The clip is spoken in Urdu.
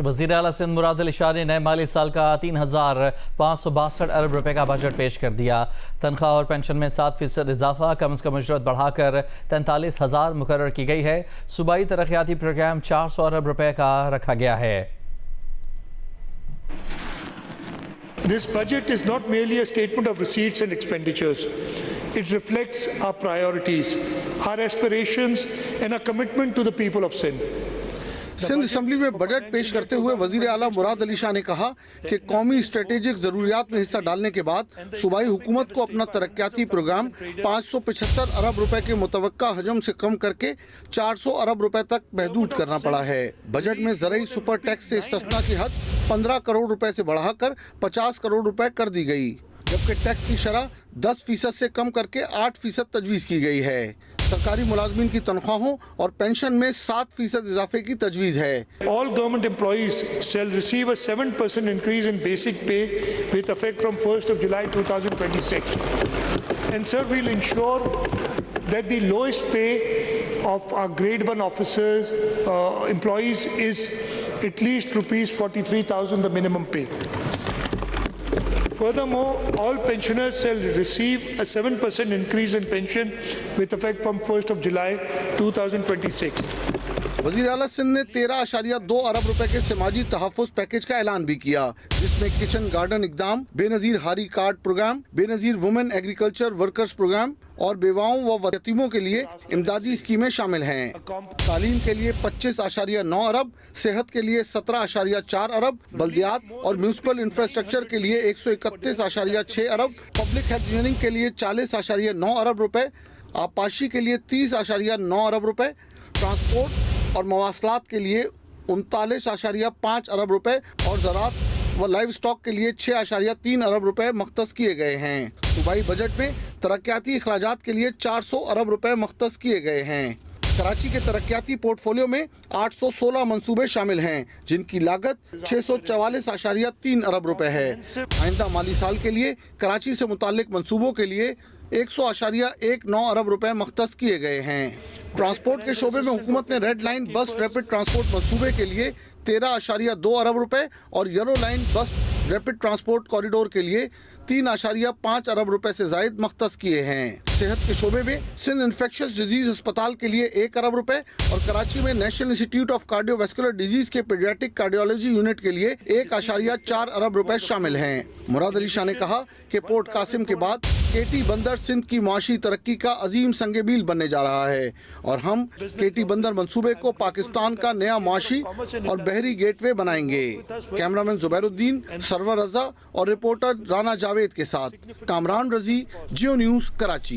وزیر اعلیٰ سندھ مراد علی شاہ نے نئے مالی سال کا 3,562 ارب روپے کا بجٹ پیش کر دیا۔ تنخواہ اور پینشن میں 7% اضافہ، کم از کم اجرت بڑھا کر 43,000 مقرر کی گئی ہے۔ صوبائی ترقیاتی پروگرام 400 ارب روپے کا رکھا گیا ہے۔ This budget is not merely a statement of receipts and expenditures. It reflects our priorities, our aspirations, and our commitment to the people of Sindh. Sindh assembly میں بجٹ پیش کرتے ہوئے وزیر اعلیٰ مراد علی شاہ نے کہا کہ قومی اسٹریٹجک ضروریات میں حصہ ڈالنے کے بعد صوبائی حکومت کو اپنا ترقیاتی پروگرام 575 ارب روپے کے متوقع حجم سے کم کر کے 400 ارب روپے تک محدود کرنا پڑا ہے۔ بجٹ میں زرعی سپر ٹیکس سے استثناء کی حد 15 کروڑ روپے سے بڑھا کر 50 کروڑ روپے کر دی گئی، جبکہ ٹیکس کی شرح 10% سے کم کر کے 8% تجویز کی گئی ہے۔ سرکاری ملازمین کی تنخواہوں اور پینشن میں 7% اضافے کی تجویز ہے۔ All government employees shall receive a 7% increase in basic pay with effect from 1st of July 2026. And sir, we'll ensure that the lowest pay of our grade 1 officers, employees is at least rupees 43,000 the minimum pay. Furthermore, all pensioners shall receive a 7% increase in pension with effect from 1st of July 2026. وزیر اعلیٰ سندھ نے 13.2 ارب روپے کے سماجی تحفظ پیکج کا اعلان بھی کیا، جس میں کچن گارڈن اقدام، بے نظیر ہاری کارڈ پروگرام، بے نظیر وومن ایگریکلچر ورکرز پروگرام اور بیواؤں و یتیموں کے لیے امدادی اسکیمیں شامل ہیں۔ تعلیم کے لیے 25.9 ارب، صحت کے لیے 17.4 ارب، بلدیات اور میونسپل انفراسٹرکچر کے لیے 131.6 ارب، پبلک ہیلتھ انجینئرنگ کے لیے 40.9 ارب روپے، آبپاشی کے لیے 30.9 ارب روپے، ٹرانسپورٹ اور مواصلات کے لیے 39.5 ارب روپے اور زراعت و لائیو سٹاک کے لیے 6.3 ارب روپے مختص کیے گئے ہیں۔ صوبائی بجٹ میں ترقیاتی اخراجات کے لیے 400 ارب روپے مختص کیے گئے ہیں۔ کراچی کے ترقیاتی پورٹ فولیو میں 816 منصوبے شامل ہیں، جن کی لاگت 644.3 ارب روپے ہے۔ آئندہ مالی سال کے لیے کراچی سے متعلق منصوبوں کے لیے 100.19 ارب روپے مختص کیے گئے ہیں۔ ٹرانسپورٹ کے شعبے میں حکومت نے red line bus rapid transport منصوبے کے لیے 13.2 ارب روپے اور yellow line bus rapid transport corridor کے لیے 3.5 ارب روپے سے زائد مختص کیے ہیں۔ صحت کے شعبے میں سندھ انفیکشس ڈیزیز اسپتال کے لیے 1 ارب روپے اور کراچی میں national institute of cardio vascular disease کے پیڈیاٹک کارڈیولوجی یونٹ کے لیے 1.4 ارب روپے شامل ہیں۔ مراد علی شاہ نے کہا کہ پورٹ قاسم کے بعد کیٹی بندر سندھ کی معاشی ترقی کا عظیم سنگ میل بننے جا رہا ہے اور ہم کیٹی بندر منصوبے کو پاکستان کا نیا معاشی اور بحری گیٹ وے بنائیں گے۔ کیمرامین زبیر الدین، سرور رضا اور رپورٹر رانا جاوید کے ساتھ کامران رضی، جیو نیوز، کراچی۔